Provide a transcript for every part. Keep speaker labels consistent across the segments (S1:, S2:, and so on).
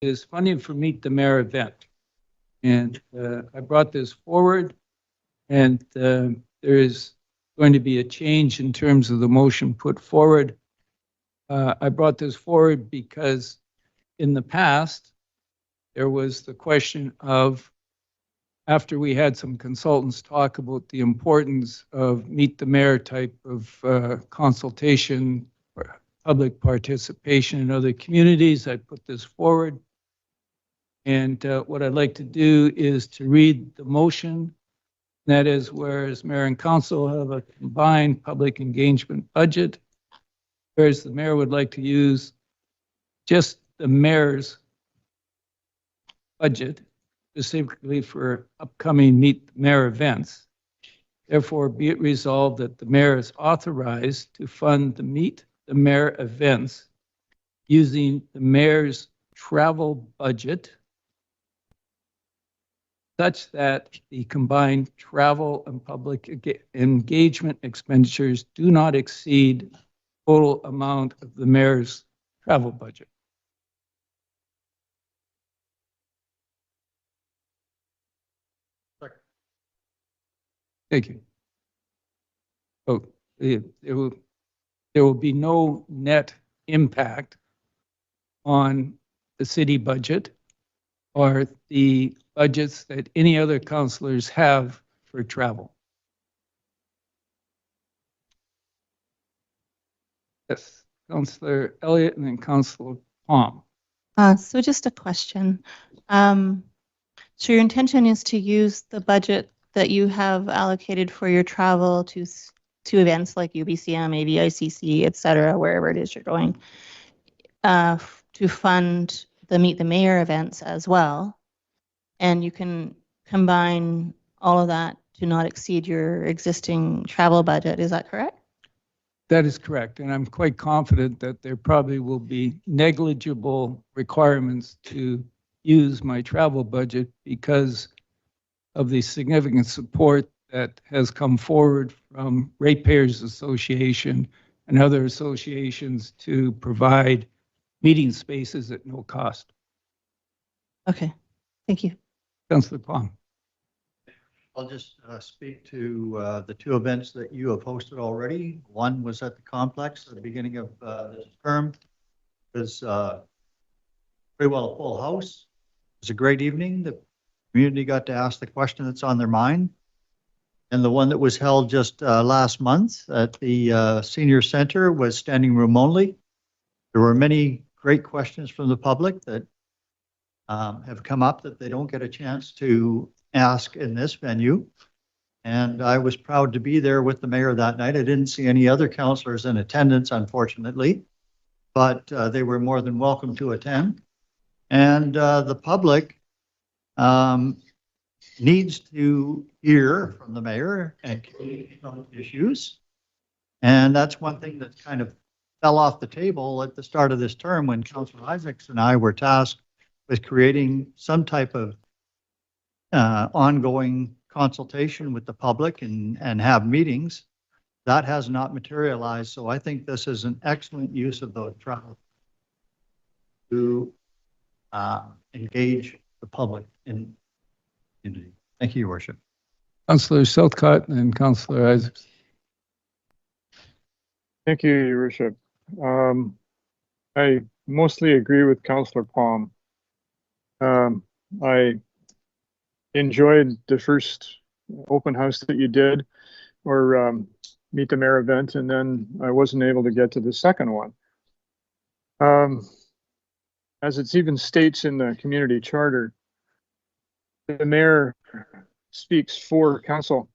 S1: is funding for Meet the Mayor event. And I brought this forward, and there is going to be a change in terms of the motion put forward. I brought this forward because in the past, there was the question of, after we had some consultants talk about the importance of Meet the Mayor type of consultation, or public participation in other communities, I put this forward. And what I'd like to do is to read the motion. That is, whereas mayor and council have a combined public engagement budget, whereas the mayor would like to use just the mayor's budget specifically for upcoming Meet the Mayor events. Therefore, be it resolved that the mayor is authorized to fund the Meet the Mayor events using the mayor's travel budget, such that the combined travel and public engagement expenditures do not exceed total amount of the mayor's travel budget. Thank you. So there will be no net impact on the city budget or the budgets that any other councillors have for travel. Yes, Councillor Elliott and then Councillor Palm.
S2: So just a question. So your intention is to use the budget that you have allocated for your travel to events like UBCM, ABICC, et cetera, wherever it is you're going, to fund the Meet the Mayor events as well. And you can combine all of that to not exceed your existing travel budget. Is that correct?
S1: That is correct. And I'm quite confident that there probably will be negligible requirements to use my travel budget because of the significant support that has come forward from Ratepayers Association and other associations to provide meeting spaces at no cost.
S2: Okay, thank you.
S1: Councillor Palm.
S3: I'll just speak to the two events that you have hosted already. One was at the complex at the beginning of this term. It was pretty well a full house. It was a great evening. The community got to ask the question that's on their mind. And the one that was held just last month at the senior center was standing room only. There were many great questions from the public that have come up that they don't get a chance to ask in this venue. And I was proud to be there with the mayor that night. I didn't see any other councillors in attendance, unfortunately, but they were more than welcome to attend. And the public needs to hear from the mayor and communicate on issues. And that's one thing that kind of fell off the table at the start of this term when Councillor Isaacs and I were tasked with creating some type of ongoing consultation with the public and have meetings. That has not materialized. So I think this is an excellent use of those travel to engage the public in community. Thank you, Your Worship.
S1: Councillor Southcott and Councillor Isaacs.
S4: Thank you, Your Worship. I mostly agree with Councillor Palm. I enjoyed the first open house that you did, or Meet the Mayor event, and then I wasn't able to get to the second one. As it's even states in the community charter, the mayor speaks for council,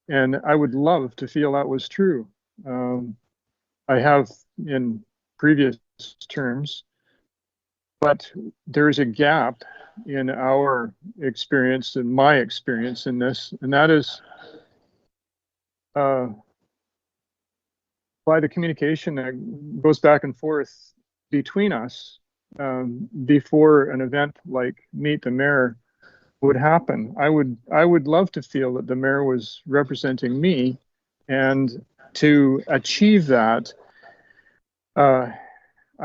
S4: and I would love to feel that was true. I have in previous terms, but there's a gap in our experience and my experience in this, and that is by the communication that goes back and forth between us before an event like Meet the Mayor would happen. I would love to feel that the mayor was representing me, and to achieve that, I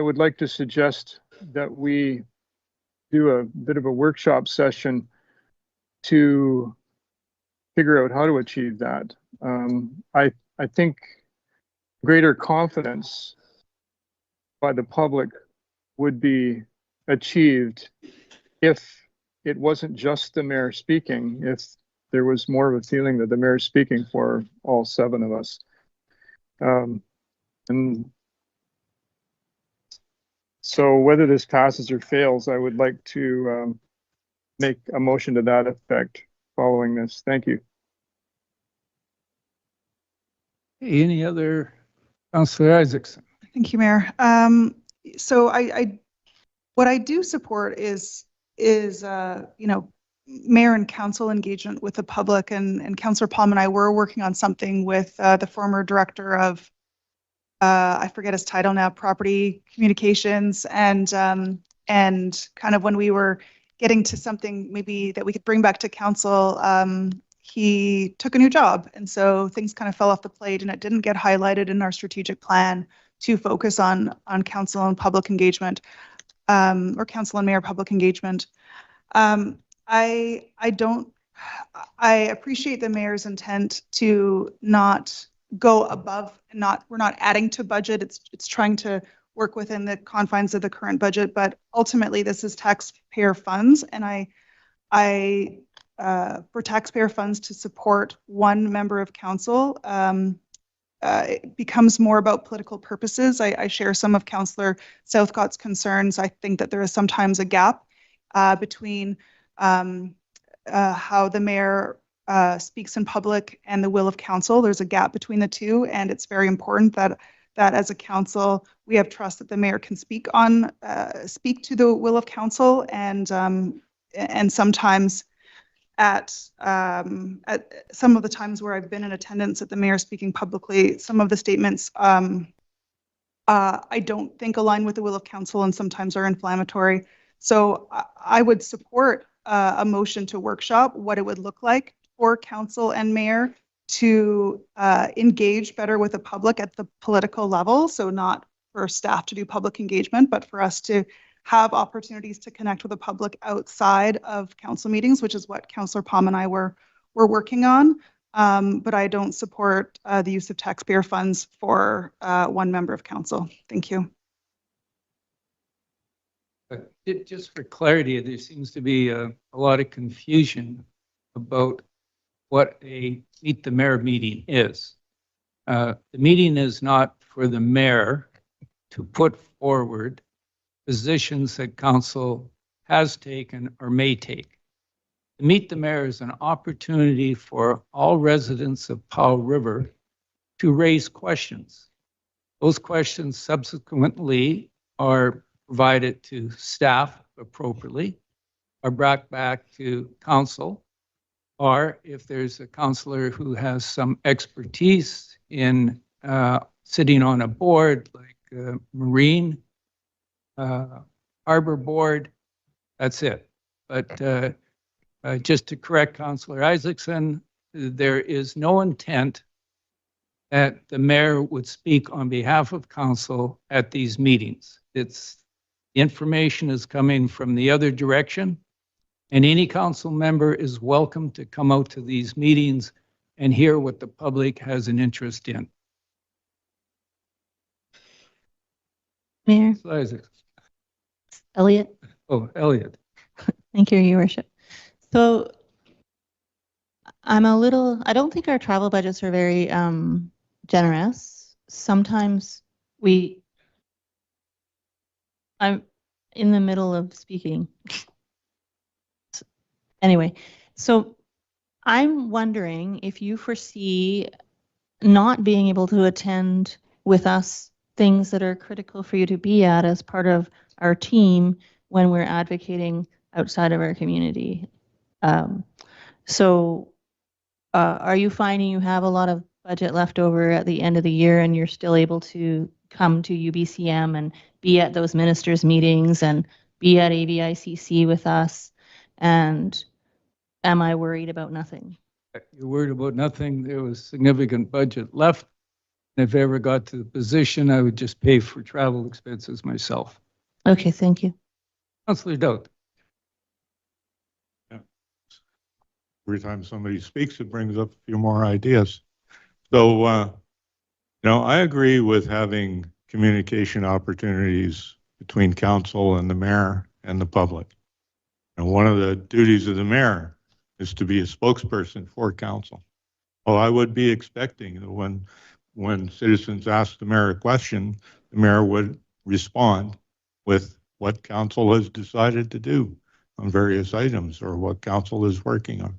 S4: would like to suggest that we do a bit of a workshop session to figure out how to achieve that. I think greater confidence by the public would be achieved if it wasn't just the mayor speaking, if there was more of a feeling that the mayor is speaking for all 7 of us. And so whether this passes or fails, I would like to make a motion to that effect following this. Thank you.
S1: Any other, Councillor Isaacson?
S5: Thank you, Mayor. So what I do support is mayor and council engagement with the public, and Councillor Palm and I were working on something with the former director of I forget his title now, property communications, and kind of when we were getting to something maybe that we could bring back to council, he took a new job, and so things kind of fell off the plate, and it didn't get highlighted in our strategic plan to focus on council and public engagement, or council and mayor public engagement. I appreciate the mayor's intent to not go above, and we're not adding to budget. It's trying to work within the confines of the current budget, but ultimately this is taxpayer funds, and I for taxpayer funds to support one member of council, it becomes more about political purposes. I share some of Councillor Southcott's concerns. I think that there is sometimes a gap between how the mayor speaks in public and the will of council. There's a gap between the two, and it's very important that as a council we have trust that the mayor can speak to the will of council, and sometimes at some of the times where I've been in attendance at the mayor speaking publicly, some of the statements I don't think align with the will of council and sometimes are inflammatory. So I would support a motion to workshop what it would look like for council and mayor to engage better with the public at the political level. So not for staff to do public engagement, but for us to have opportunities to connect with the public outside of council meetings, which is what Councillor Palm and I were working on. But I don't support the use of taxpayer funds for one member of council. Thank you.
S1: Just for clarity, there seems to be a lot of confusion about what a Meet the Mayor meeting is. The meeting is not for the mayor to put forward positions that council has taken or may take. The Meet the Mayor is an opportunity for all residents of Powell River to raise questions. Those questions subsequently are provided to staff appropriately, are brought back to council, or if there's a councillor who has some expertise in sitting on a board like Marine, Harbor Board, that's it. But just to correct Councillor Isaacson, there is no intent that the mayor would speak on behalf of council at these meetings. Information is coming from the other direction, and any council member is welcome to come out to these meetings and hear what the public has an interest in.
S2: Mayor
S1: Isaac.
S2: Elliott.
S1: Oh, Elliot.
S2: Thank you, Your Worship. So I don't think our travel budgets are very generous. Sometimes I'm in the middle of speaking. Anyway, so I'm wondering if you foresee not being able to attend with us things that are critical for you to be at as part of our team when we're advocating outside of our community. So are you finding you have a lot of budget left over at the end of the year and you're still able to come to UBCM and be at those ministers' meetings and be at AVICC with us? And am I worried about nothing?
S1: You're worried about nothing. There was significant budget left. And if I ever got to the position, I would just pay for travel expenses myself.
S2: Okay, thank you.
S1: Councillor Dowd.
S6: Every time somebody speaks, it brings up a few more ideas. So, I agree with having communication opportunities between council and the mayor and the public. And one of the duties of the mayor is to be a spokesperson for council. Well, I would be expecting that when citizens ask the mayor a question, the mayor would respond with what council has decided to do on various items or what council is working on.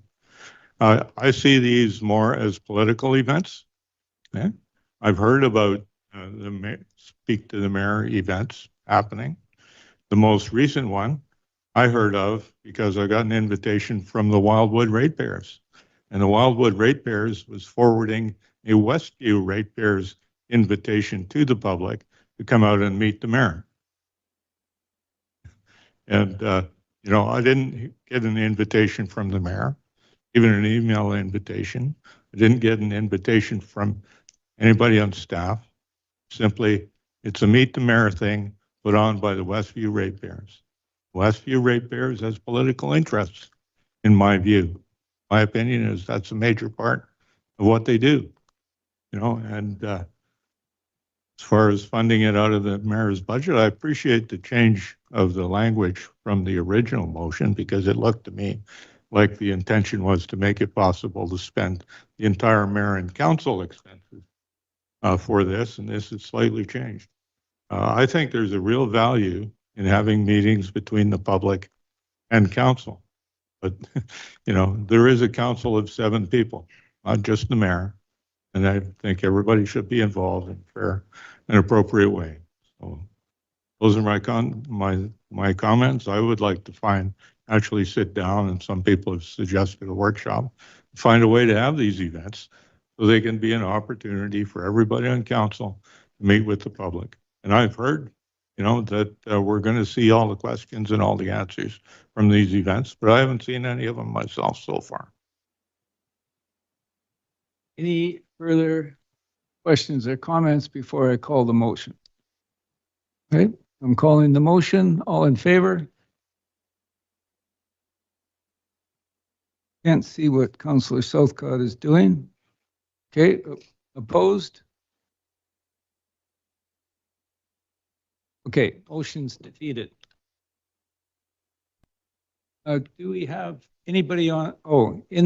S6: I see these more as political events. Okay? I've heard about the speak to the mayor events happening. The most recent one I heard of because I got an invitation from the Wildwood Ratepayers. And the Wildwood Ratepayers was forwarding a Westview Ratepayers invitation to the public to come out and meet the mayor. And, I didn't get an invitation from the mayor, even an email invitation. I didn't get an invitation from anybody on staff. Simply, it's a meet the mayor thing put on by the Westview Ratepayers. Westview Ratepayers has political interests, in my view. My opinion is that's a major part of what they do, and as far as funding it out of the mayor's budget, I appreciate the change of the language from the original motion because it looked to me like the intention was to make it possible to spend the entire mayor and council expenses for this, and this is slightly changed. I think there's a real value in having meetings between the public and council. But, there is a council of 7 people, not just the mayor. And I think everybody should be involved in a fair and appropriate way. So those are my comments. I would like to actually sit down, and some people have suggested a workshop, find a way to have these events so they can be an opportunity for everybody on council to meet with the public. And I've heard, that we're going to see all the questions and all the answers from these events, but I haven't seen any of them myself so far.
S1: Any further questions or comments before I call the motion? Okay, I'm calling the motion. All in favor? Can't see what Councillor Southcott is doing. Okay, opposed? Okay, motion's defeated. Do we have anybody on, in